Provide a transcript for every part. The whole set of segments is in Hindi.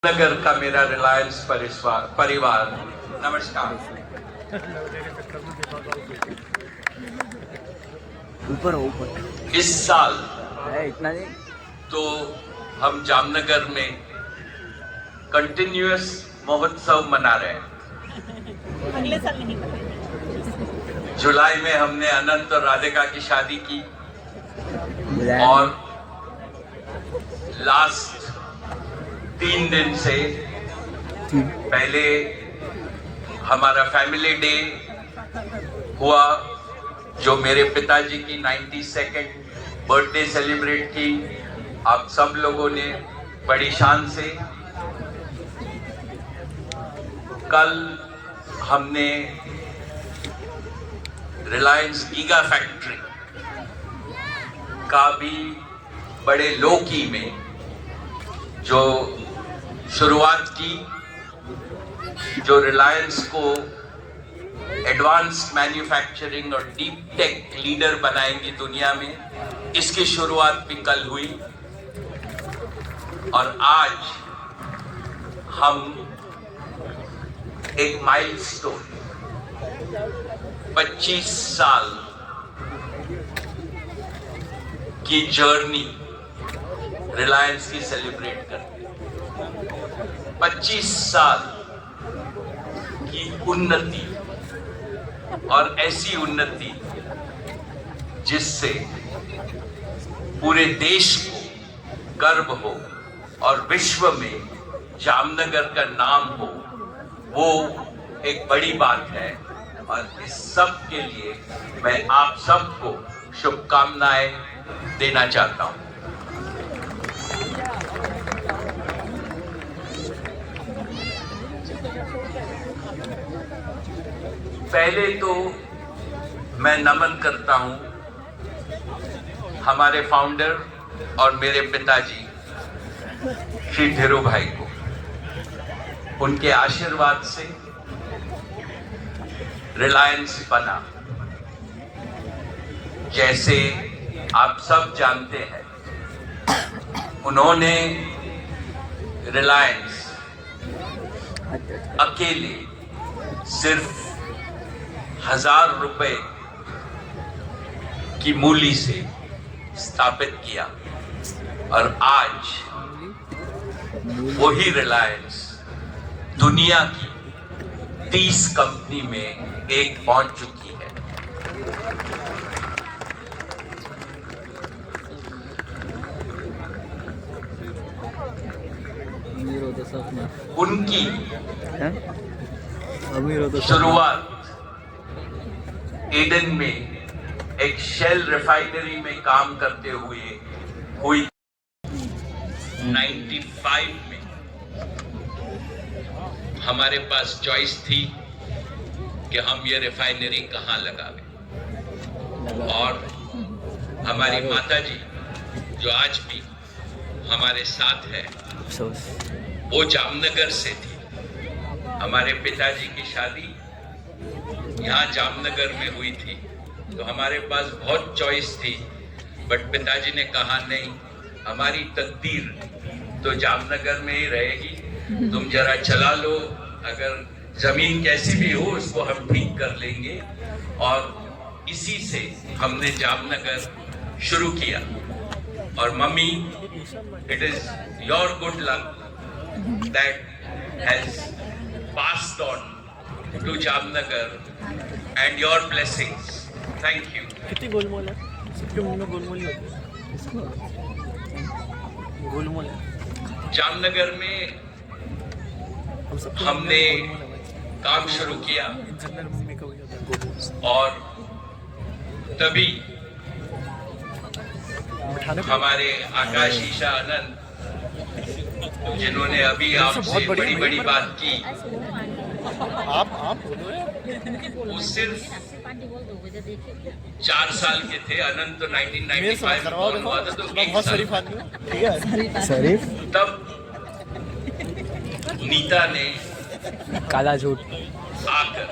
नगर का मेरा रिलायंस परिवार नमस्कार। ऊपर इस साल है इतना नहीं। तो हम जामनगर में कंटिन्यूअस महोत्सव मना रहे हैं। अगले साल नहीं मनाएंगे। जुलाई में हमने अनंत और राधिका की शादी की बुलाया और लास्ट 3 दिन से पहले हमारा फैमिली डे हुआ, जो मेरे पिताजी की 92nd बर्थडे सेलिब्रेट की आप सब लोगों ने बड़ी शान से। कल हमने रिलायंस गीगा फैक्ट्री का भी बड़े लो की में जो शुरुआत की, जो रिलायंस को एडवांस मैन्युफैक्चरिंग और डीप टेक लीडर बनाएंगी दुनिया में, इसकी शुरुआत भी कल हुई। और आज हम एक माइलस्टोन 25 साल की जर्नी रिलायंस की सेलिब्रेट करते हैं। 25 साल की उन्नति, और ऐसी उन्नति जिससे पूरे देश को गर्व हो और विश्व में जामनगर का नाम हो, वो एक बड़ी बात है। और इस सब के लिए मैं आप सबको शुभकामनाएं देना चाहता हूं। पहले तो मैं नमन करता हूं हमारे फाउंडर और मेरे पिताजी श्री धीरू भाई को। उनके आशीर्वाद से रिलायंस बना। जैसे आप सब जानते हैं, उन्होंने रिलायंस अकेले सिर्फ 1000 रुपए की मूली से स्थापित किया, और आज वही रिलायंस दुनिया की 30 कंपनी में एक पहुंच चुकी है। उनकी शुरुआत एडन में एक शेल रिफाइनरी में काम करते हुए हुई। 95 में हमारे पास चॉइस थी कि हम ये रिफाइनरी कहां लगावें, और हमारी माताजी जो आज भी हमारे साथ है, वो जामनगर से थी। हमारे पिताजी की शादी यहाँ जामनगर में हुई थी, तो हमारे पास बहुत चॉइस थी, बट पिताजी ने कहा नहीं, हमारी तकदीर तो जामनगर में ही रहेगी, तुम जरा चला लो, अगर जमीन कैसी भी हो उसको हम ठीक कर लेंगे। और इसी से हमने जामनगर शुरू किया। और mummy, it is your good luck that has passed on to Jamnagar and your blessings. Thank you. कितनी गोलमोल है? सबके मुंह में गोलमोल ही होती है। गोलमोल है। जामनगर में हमने काम शुरू किया, और तभी हमारे आकाश ईशा आनंद, जिन्होंने अभी आपसे बड़ी बड़ी बात की, आप वो सिर्फ 4 साल के थे। अनंत तो 1995 में born हुआ था, तो 1 साल तब नीता ने काला झूठ आकर,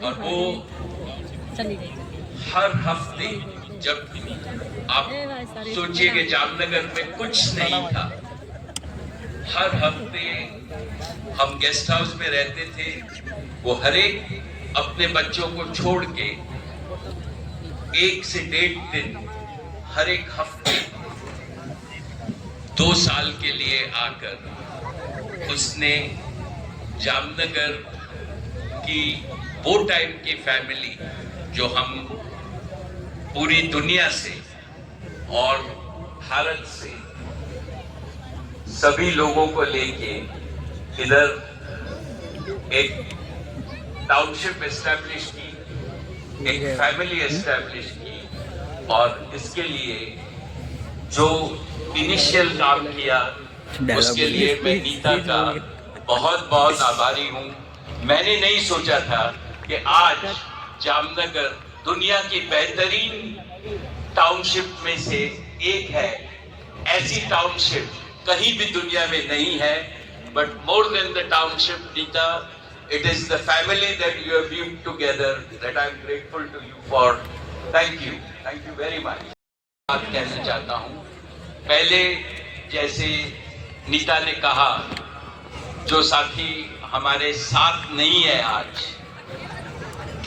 और वो हर हफ्ते, जब आप सोचिए कि जामनगर में कुछ नहीं था, हर हफ्ते हम गेस्ट हाउस में रहते थे, वो हर एक अपने बच्चों को छोड़ के 1 से 1.5 दिन हर एक हफ्ते 2 साल के लिए आकर उसने जामनगर की वो टाइप की फैमिली जो हम पूरी दुनिया से और भारत से सभी लोगों को लेके इधर एक टाउनशिप एस्टैब्लिश की, एक फैमिली एस्टैब्लिश की, और इसके लिए जो इनिशियल काम किया उसके लिए मैं नीता का बहुत बहुत आभारी हूँ। मैंने नहीं सोचा था कि आज जामनगर दुनिया की बेहतरीन टाउनशिप में से एक है। ऐसी टाउनशिप कहीं भी दुनिया में नहीं है, but more than the township, Nita, it is the family that you have built together that I am grateful to you for. Thank you very much. बात कहना चाहता हूँ, पहले जैसे नीता ने कहा, जो साथी हमारे साथ नहीं है आज,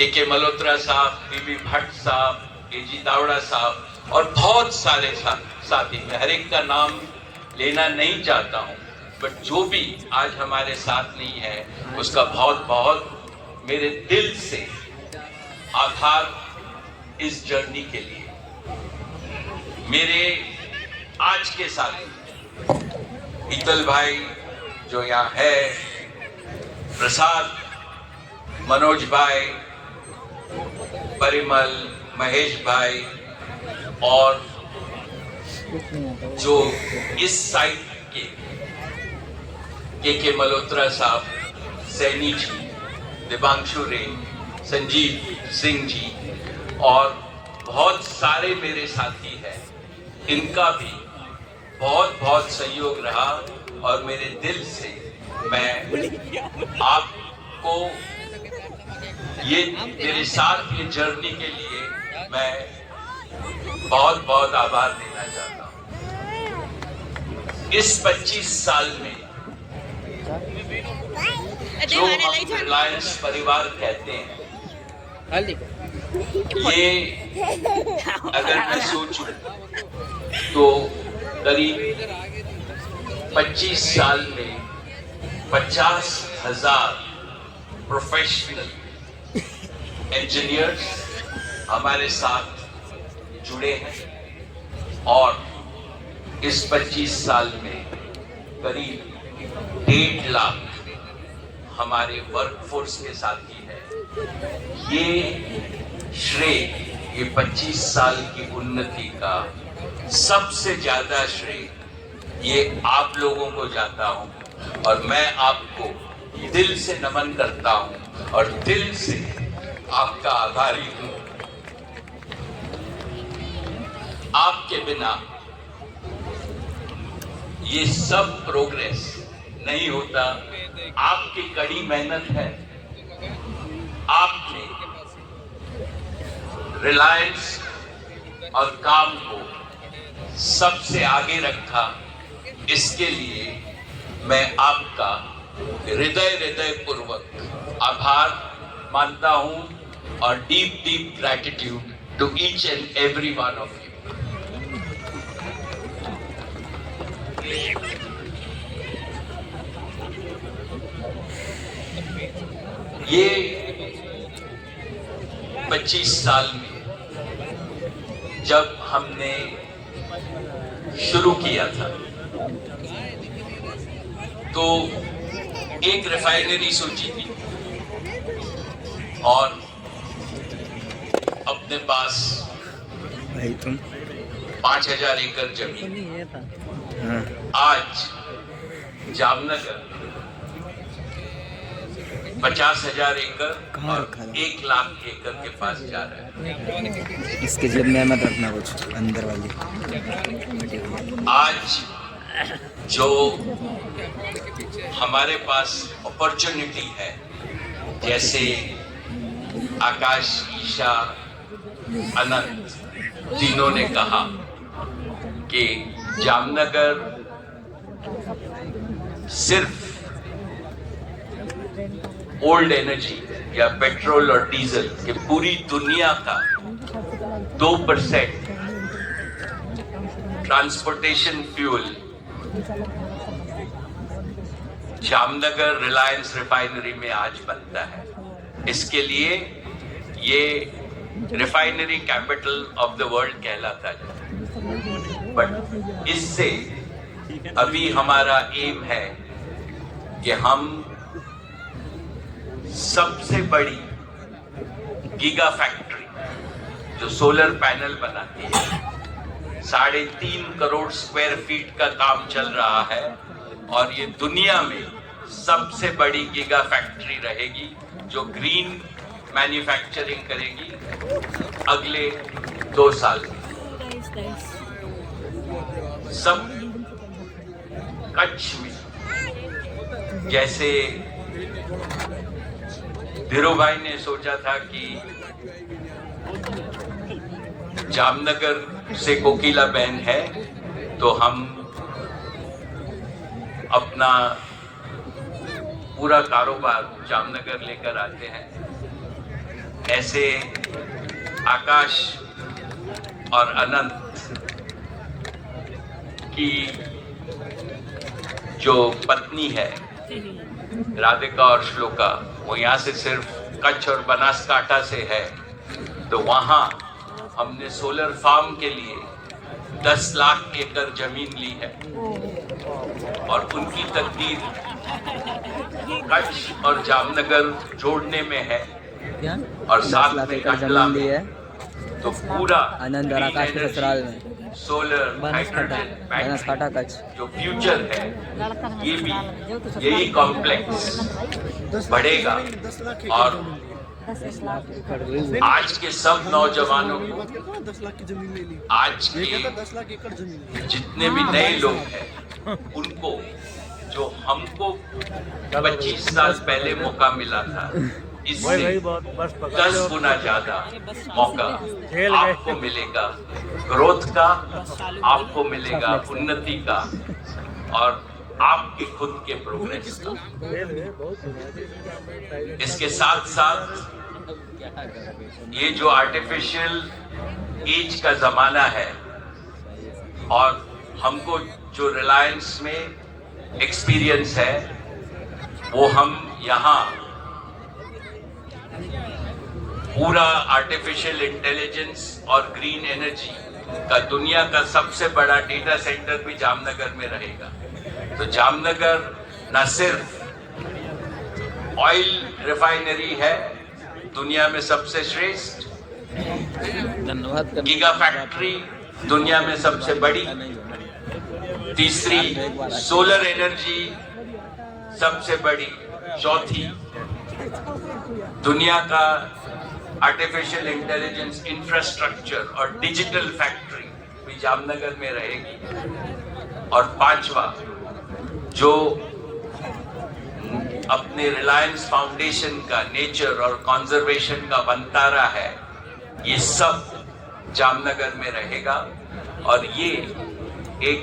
के मल्होत्रा साहब, बीबी भट्ट साहब, केजी दावड़ा साहब और बहुत सारे साथी, मैं हर एक का नाम लेना नहीं चाहता हूँ, बट जो भी आज हमारे साथ नहीं है उसका बहुत बहुत मेरे दिल से आभार इस जर्नी के लिए। मेरे आज के साथी ईतल भाई जो यहाँ है, प्रसाद, मनोज भाई, परिमल, महेश भाई, और जो इस साइड के मल्होत्रा साहब, सैनी जी, दिबांशु रे, संजीव सिंह जी और बहुत सारे मेरे साथी हैं, इनका भी बहुत बहुत सहयोग रहा। और मेरे दिल से मैं आपको ये मेरे साथ ये जर्नी के लिए मैं बहुत बहुत आभार देना चाहता हूँ। इस 25 साल में जो हम रिलायंस परिवार कहते हैं, ये अगर मैं सोचूं तो करीब 25 साल में 50,000 प्रोफेशनल इंजीनियर्स हमारे साथ जुड़े हैं, और इस 25 साल में करीब 1.5 लाख हमारे वर्कफोर्स के साथी हैं। ये श्रेय, ये 25 साल की उन्नति का सबसे ज्यादा श्रेय ये आप लोगों को जाता हूं, और मैं आपको दिल से नमन करता हूं और दिल से आपका आभारी हूं। आपके बिना ये सब प्रोग्रेस नहीं होता। आपकी कड़ी मेहनत है, आपने रिलायंस और काम को सबसे आगे रखा। इसके लिए मैं आपका हृदय पूर्वक आभार मानता हूं और deep gratitude to each and every one of you. ये 25 साल में जब हमने शुरू किया था तो एक रिफाइनरी सोची थी और अपने पास 5,000 एकड़ जमीन। आज जामनगर 50,000 एकड़ और 1 लाख एकड़ के पास जा रहा है। इसके जेब में मत रखना कुछ अंदर वाली। आज जो हमारे पास अपॉर्चुनिटी है, जैसे आकाश, ईशा, अनंत तीनों ने कहा कि जामनगर सिर्फ ओल्ड एनर्जी या पेट्रोल और डीजल के पूरी दुनिया का 2% transportation fuel Jamnagar Reliance refinery में आज बनता है। इसके लिए ये refinery capital of the world कहलाता है। बट इससे अभी हमारा एम है कि हम सबसे बड़ी गीगा फैक्ट्री जो सोलर पैनल बनाती है, 3.5 करोड़ स्क्वायर फीट का काम चल रहा है और ये दुनिया में सबसे बड़ी गीगा फैक्ट्री रहेगी जो ग्रीन मैन्युफैक्चरिंग करेगी अगले 2 साल में। सब कच्छ में, जैसे धीरू भाई ने सोचा था कि जामनगर से कोकिला बहन है तो हम अपना पूरा कारोबार जामनगर लेकर आते हैं। ऐसे आकाश और अनंत की जो पत्नी है राधिका और श्लोका, वो यहाँ से सिर्फ कच्छ और बनासकांठा से है, तो वहाँ हमने सोलर फार्म के लिए 10 लाख एकड़ जमीन ली है और उनकी तकदीर कच्छ और जामनगर जोड़ने में है और साथ में कंडला में है। तो पूरा आनंद और आकाश के ससुराल में सोलर बनासकांठा कच्छ जो फ्यूचर है, ये भी यही कॉम्प्लेक्स बढ़ेगा और आज के सब नौजवानों को, 10 लाख की जमीन ले ली, आज के 10 लाख एकड़ जमीन ले ली। जितने भी नए लोग हैं उनको, जो हमको 25 साल पहले मौका मिला था, इससे 10 गुना ज्यादा मौका आपको मिलेगा, ग्रोथ का आपको मिलेगा, उन्नति का और आपके खुद के प्रोग्रेस का। इसके साथ साथ ये जो आर्टिफिशियल एज का जमाना है और हमको जो रिलायंस में एक्सपीरियंस है, वो हम यहाँ पूरा आर्टिफिशियल इंटेलिजेंस और ग्रीन एनर्जी का दुनिया का सबसे बड़ा डेटा सेंटर भी जामनगर में रहेगा। तो जामनगर न सिर्फ ऑयल रिफाइनरी है दुनिया में सबसे श्रेष्ठ, धन्यवाद गीगा फैक्ट्री दुनिया में सबसे बड़ी, तीसरी सोलर एनर्जी सबसे बड़ी, चौथी दुनिया का आर्टिफिशियल इंटेलिजेंस इंफ्रास्ट्रक्चर और डिजिटल फैक्ट्री भी जामनगर में रहेगी और 5वां जो अपने रिलायंस फाउंडेशन का नेचर और कंजर्वेशन का बंतारा है, ये सब जामनगर में रहेगा और ये एक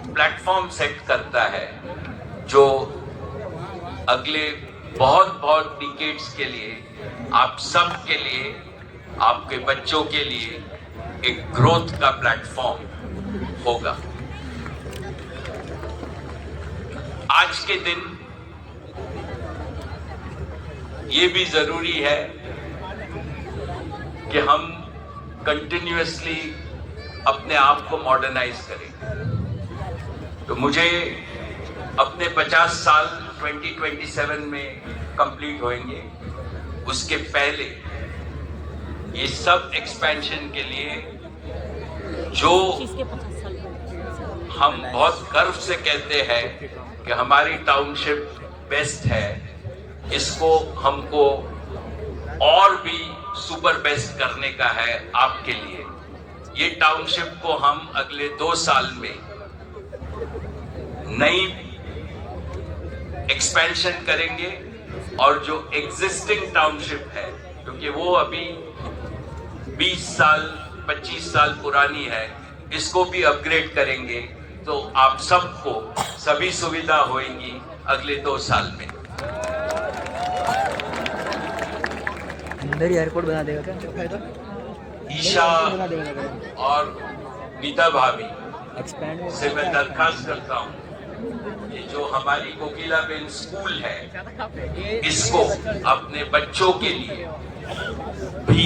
प्लेटफॉर्म सेट करता है जो अगले बहुत डिकेड्स के लिए आप सब के लिए, आपके बच्चों के लिए एक ग्रोथ का प्लेटफॉर्म होगा। आज के दिन ये भी जरूरी है कि हम कंटिन्यूअसली अपने आप को मॉडर्नाइज करें। तो मुझे अपने 50 साल 2027 में कंप्लीट होंगे, उसके पहले ये सब एक्सपेंशन के लिए जो हम बहुत गर्व से कहते हैं कि हमारी टाउनशिप बेस्ट है, इसको हमको और भी सुपर बेस्ट करने का है आपके लिए। ये टाउनशिप को हम अगले 2 साल में नई एक्सपेंशन करेंगे और जो एग्जिस्टिंग टाउनशिप है, क्योंकि वो अभी 20 साल 25 साल पुरानी है, इसको भी अपग्रेड करेंगे तो आप सबको सभी सुविधा होएंगी अगले 2 साल में। अंदर ही एयरपोर्ट बना देगा क्या? क्या फायदा? ईशा बना देगा क्या? और नीता भाभी एक्सपैंड से मैं दरखास्त करता हूँ कि जो हमारी कोकिलाबेन स्कूल है इसको अपने बच्चों के लिए भी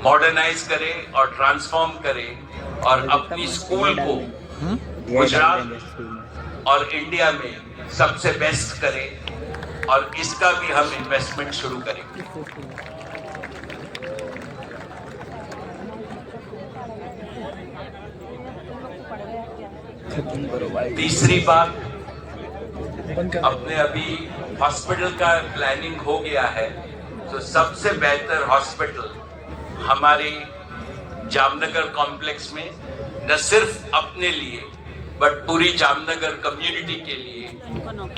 मॉडर्नाइज करें और ट्रांसफॉर्म करें और अपनी स्कूल को गुजरात और इंडिया में सबसे बेस्ट करें और इसका भी हम इन्वेस्टमेंट शुरू करेंगे। तीसरी बात, अपने अभी हॉस्पिटल का प्लानिंग हो गया है, तो सबसे बेहतर हॉस्पिटल हमारे जामनगर कॉम्प्लेक्स में न सिर्फ अपने लिए बट पूरी जामनगर कम्युनिटी के लिए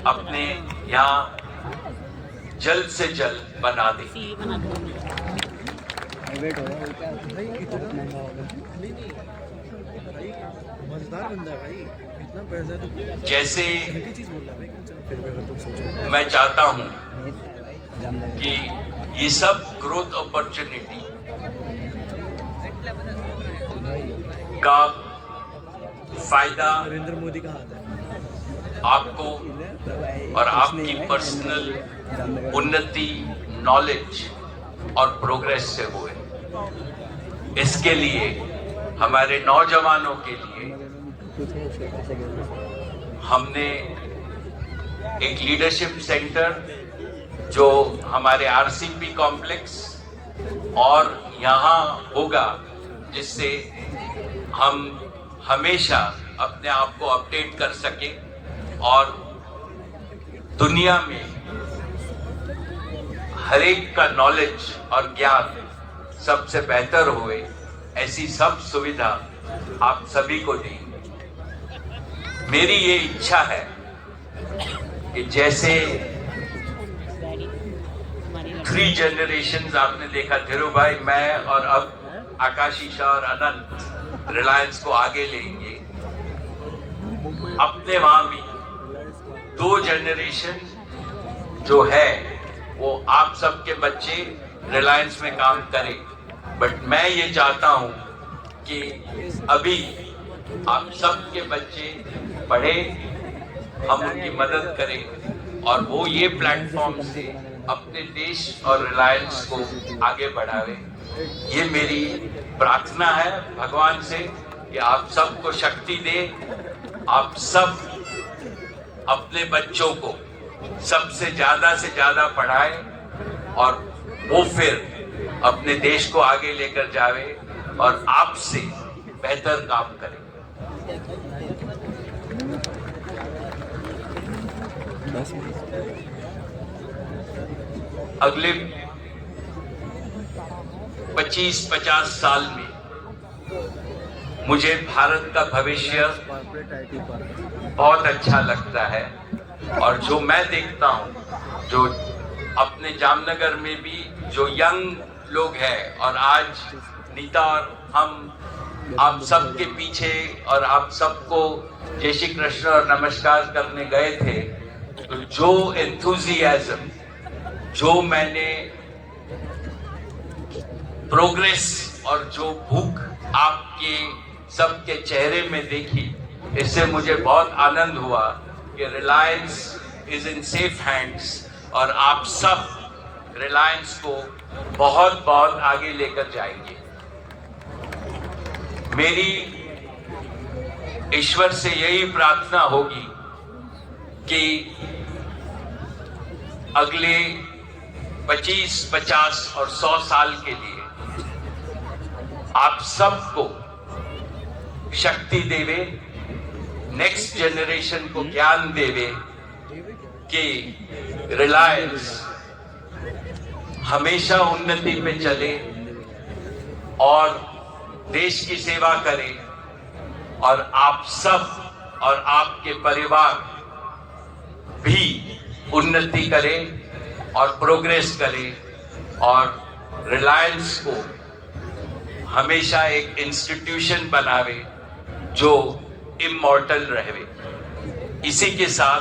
अपने यहाँ जल्द से जल्द बना दें। वेट हो रहा है क्या? भाई इतना महंगा होगा? नहीं नहीं भाई, मजेदार बंदा है भाई, इतना पैसा तो जैसे एक चीज बोल रहा है भाई। चलो फिर भी अगर तुम सोचो, मैं चाहता हूँ जामनगर कि ये सब ग्रोथ अपॉर्चुनिटी का फायदा नरेंद्र मोदी कहाँ आता है? आपको और आपकी पर्सनल उन्नति, नॉलेज और प्रोग्रेस से हुए। इसके लिए हमारे नौजवानों के लिए हमने एक लीडरशिप सेंटर जो हमारे आरसीपी कॉम्प्लेक्स और यहाँ होगा, जिससे हम हमेशा अपने आप को अपडेट कर सके और दुनिया में हर एक का नॉलेज और ज्ञान सबसे बेहतर हुए, ऐसी सब सुविधा आप सभी को देंगे। मेरी ये इच्छा है कि जैसे 3 जनरेशंस आपने देखा, धीरू भाई, मैं और अब आकाश, ईशा और अनंत रिलायंस को आगे लेंगे, अपने वहां भी 2 जनरेशन जो है वो आप सबके बच्चे रिलायंस में काम करें। बट मैं ये चाहता हूं कि अभी आप सबके बच्चे पढ़े, हम उनकी मदद करें और वो ये प्लेटफॉर्म से अपने देश और रिलायंस को आगे बढ़ावे। ये मेरी प्रार्थना है भगवान से कि आप सबको शक्ति दे, आप सब अपने बच्चों को सबसे ज्यादा से ज्यादा पढ़ाएं और वो फिर अपने देश को आगे लेकर जावे और आपसे बेहतर काम करें। अगले 25-50 साल में मुझे भारत का भविष्य बहुत अच्छा लगता है और जो मैं देखता हूँ, जो अपने जामनगर में भी जो यंग लोग हैं और आज नीता और हम आप सबके पीछे और आप सबको जय श्री कृष्ण और नमस्कार करने गए थे, तो जो एंथुजियाज्म, जो मैंने प्रोग्रेस और जो भूख आपके सबके चेहरे में देखी, इससे मुझे बहुत आनंद हुआ कि Reliance is in safe hands और आप सब रिलायंस को बहुत बहुत आगे लेकर जाएंगे। मेरी ईश्वर से यही प्रार्थना होगी कि अगले 25, 50 और 100 साल के लिए आप सबको शक्ति देवे, नेक्स्ट जनरेशन को ज्ञान देवे कि रिलायंस हमेशा उन्नति पे चले और देश की सेवा करे और आप सब और आपके परिवार भी उन्नति करें और प्रोग्रेस करें और रिलायंस को हमेशा एक इंस्टीट्यूशन बनावे जो इमॉर्टल रहे। इसी के साथ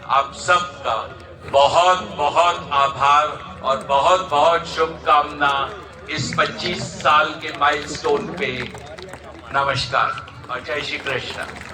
आप सबका बहुत बहुत आभार और बहुत बहुत शुभकामना इस 25 साल के माइलस्टोन पे। नमस्कार और जय श्री कृष्ण।